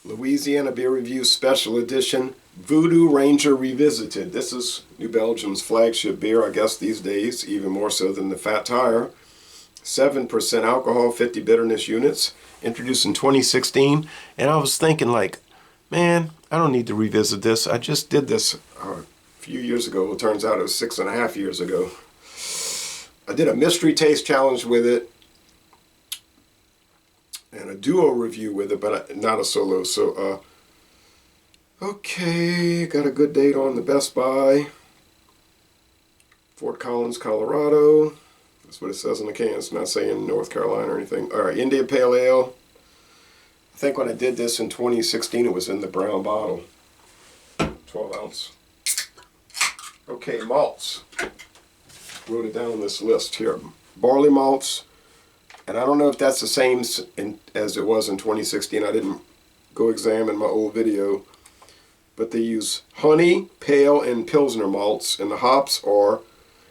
Louisiana Beer Review Special Edition, Voodoo Ranger Revisited. This is New Belgium's flagship beer, I guess these days, even more so than the Fat Tire. 7% alcohol, 50 bitterness units, introduced in 2016. And I was thinking like, man, I don't need to revisit this. I just did this a few years ago. It turns out it was 6.5 years ago. I did a mystery taste challenge with it and a duo review with it, but not a solo. So, okay, got a good date on the Best Buy. Fort Collins, Colorado. That's what it says on the can. It's not saying North Carolina or anything. All right, India Pale Ale. I think when I did this in 2016, it was in the brown bottle. 12 ounce. Okay, malts. Wrote it down on this list here. Barley malts. And I don't know if that's the same as it was in 2016. I didn't go examine my old video. But they use honey, pale, and Pilsner malts. And the hops are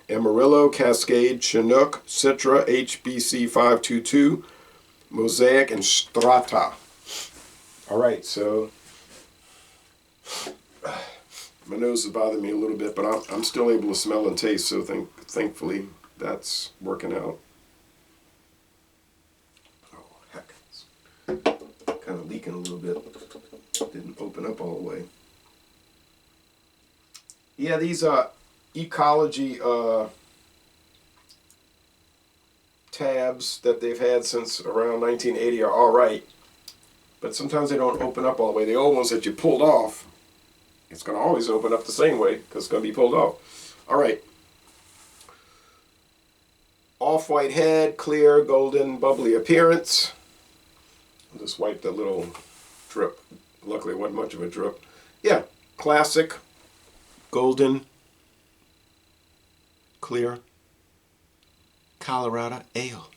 Amarillo, Cascade, Chinook, Citra, HBC 522, Mosaic, and Strata. All right, so my nose is bothering me a little bit, but I'm still able to smell and taste, so thankfully that's working out. Oh, heck. It's kind of leaking a little bit. Didn't open up all the way. Yeah, these ecology tabs that they've had since around 1980 are all right, but sometimes they don't open up all the way. The old ones that you pulled off, it's going to always open up the same way because it's going to be pulled off. All right. Off-white head, clear, golden, bubbly appearance. I'll just wipe that little drip. Luckily, it wasn't much of a drip. Yeah, classic, golden, clear, Colorado ale.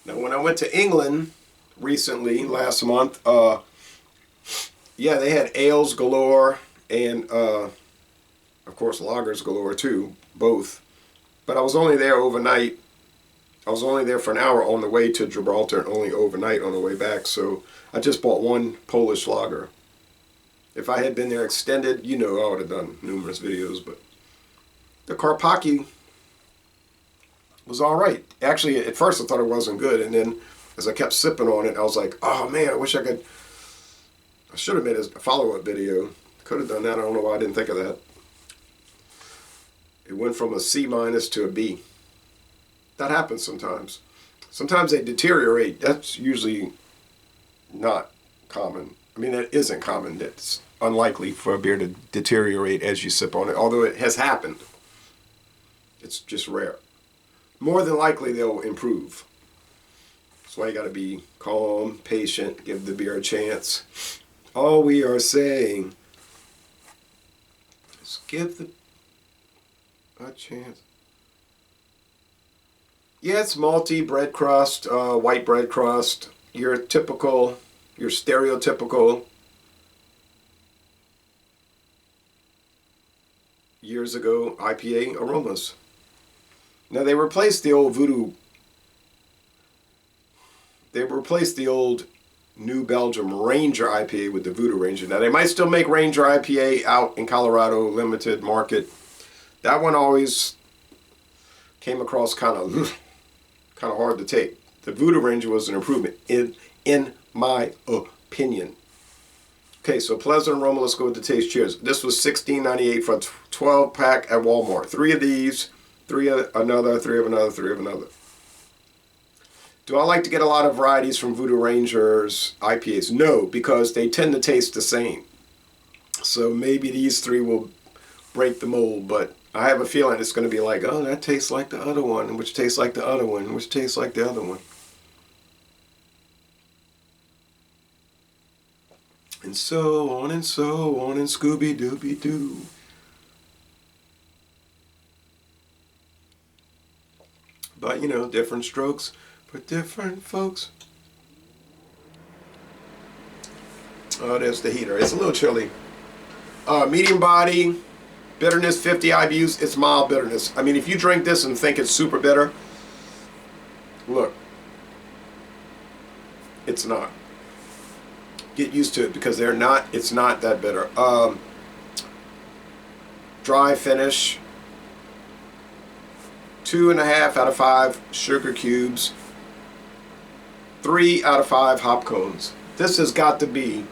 Now, when I went to England recently, last month, yeah, they had ales galore and, of course, lagers galore too, both. But I was only there overnight. I was only there for an hour on the way to Gibraltar and only overnight on the way back. So I just bought one Polish lager. If I had been there extended, you know, I would have done numerous videos. But the Karpaki was all right. Actually, at first I thought it wasn't good. And then as I kept sipping on it, I was like, oh man, I wish I could. I should have made a follow-up video. Could have done that. I don't know why I didn't think of that. It went from a C- to a B. That happens sometimes. Sometimes they deteriorate. That's usually not common. I mean, that isn't common. It's unlikely for a beer to deteriorate as you sip on it, although it has happened. It's just rare. More than likely, they'll improve. That's why you got to be calm, patient, give the beer a chance. All we are saying is give a chance. Yeah, it's malty, bread crust, white bread crust, your typical, your stereotypical years ago IPA aromas. Now they replaced the old New Belgium Ranger IPA with the Voodoo Ranger. Now they might still make Ranger IPA out in Colorado, limited market. That one always came across kind of hard to take. The Voodoo Ranger was an improvement in my opinion. Okay, so pleasant aroma. Let's go with the taste. Cheers. This was $16.98 for a 12-pack at Walmart. 3 of these, 3 of another, 3 of another, 3 of another. Do I like to get a lot of varieties from Voodoo Ranger's IPAs? No, because they tend to taste the same. So maybe these 3 will break the mold, but I have a feeling it's going to be like, oh, that tastes like the other one, which tastes like the other one, which tastes like the other one. And so on and so on and Scooby-Dooby-Doo. But, you know, different strokes for different folks. Oh, there's the heater. It's a little chilly. Medium body. Bitterness, 50 IBUs. It's mild bitterness. I mean, if you drink this and think it's super bitter, Look, it's not. Get used to it because it's not that bitter. Dry finish. 2.5 out of 5 sugar cubes. 3 out of 5 hop cones. This has got to be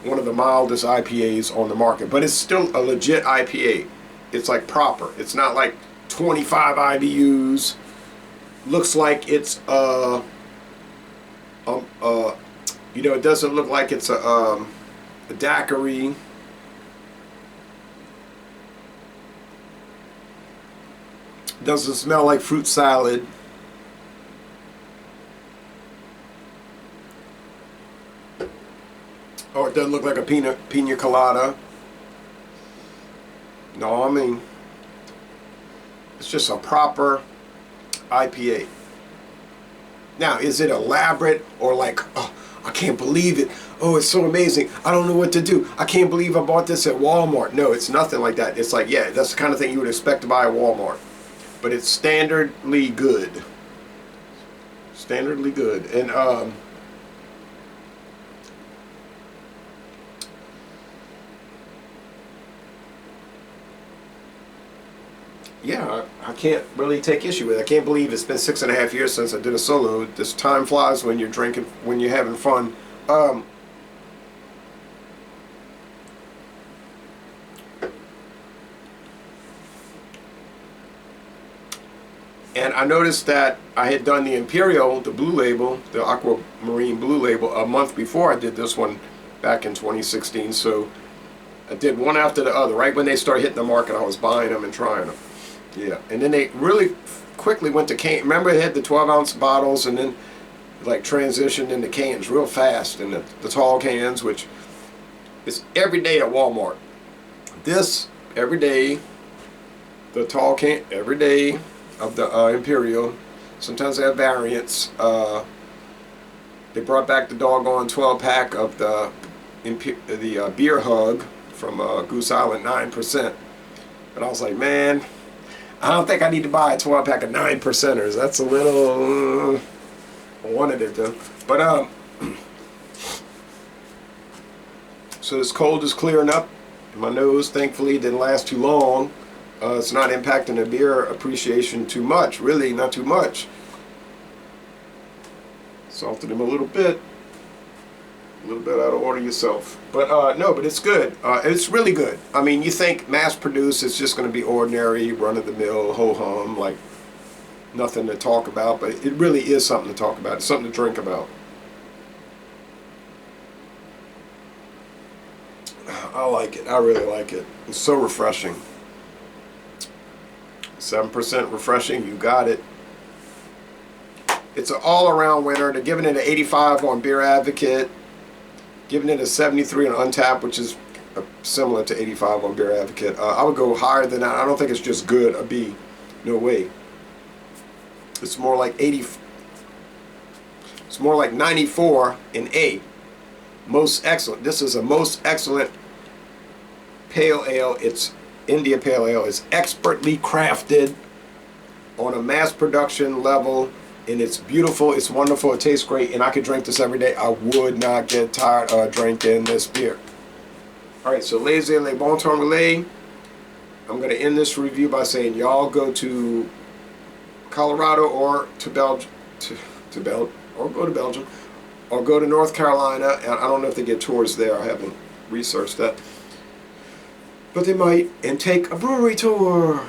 one of the mildest IPAs on the market, but it's still a legit IPA. It's like proper. It's not like 25 IBUs. Looks like it's you know, it doesn't look like it's a daiquiri. Doesn't smell like fruit salad. Or it doesn't look like a pina colada. No, I mean, it's just a proper IPA. Now, is it elaborate or like, oh, I can't believe it. Oh, it's so amazing. I don't know what to do. I can't believe I bought this at Walmart. No, it's nothing like that. It's like, yeah, that's the kind of thing you would expect to buy at Walmart. But it's standardly good. Standardly good. And, yeah, I can't really take issue with it. I can't believe it's been 6.5 years since I did a solo. This time flies when you're drinking, when you're having fun. And I noticed that I had done the Imperial, the blue label, the Aquamarine blue label, a month before I did this one back in 2016. So I did one after the other. Right when they started hitting the market, I was buying them and trying them. Yeah, and then they really quickly went to can. Remember, they had the 12-ounce bottles, and then like transitioned into cans real fast, and the tall cans, which is every day at Walmart. This every day, the tall can every day of the Imperial. Sometimes they have variants. They brought back the doggone 12-pack of the Beer Hug from Goose Island, 9%. But I was like, man, I don't think I need to buy a 12-pack of 9%ers. That's a little... I wanted it though. But, so this cold is clearing up. My nose, thankfully, didn't last too long. It's not impacting the beer appreciation too much. Really, not too much. Salted them a little bit. A little bit out of order yourself. But no, but it's good. It's really good. I mean, you think mass produced, it's just going to be ordinary, run-of-the-mill, ho-hum, like nothing to talk about. But it really is something to talk about. It's something to drink about. I like it. I really like it. It's so refreshing. 7% refreshing. You got it. It's an all-around winner. They're giving it an 85 on Beer Advocate. Giving it a 73 on Untappd, which is similar to 85 on Beer Advocate. I would go higher than that. I don't think it's just good, a B. No way. It's more like 80. It's more like 94 in A. Most excellent. This is a most excellent pale ale. It's India Pale Ale. It's expertly crafted on a mass production level. And it's beautiful, it's wonderful, it tastes great, and I could drink this every day. I would not get tired of drinking this beer. Alright, so laissez les bon temps relais. I'm going to end this review by saying y'all go to Colorado or to Belgium, or go to Belgium, or go to North Carolina. And I don't know if they get tours there, I haven't researched that. But they might, and take a brewery tour.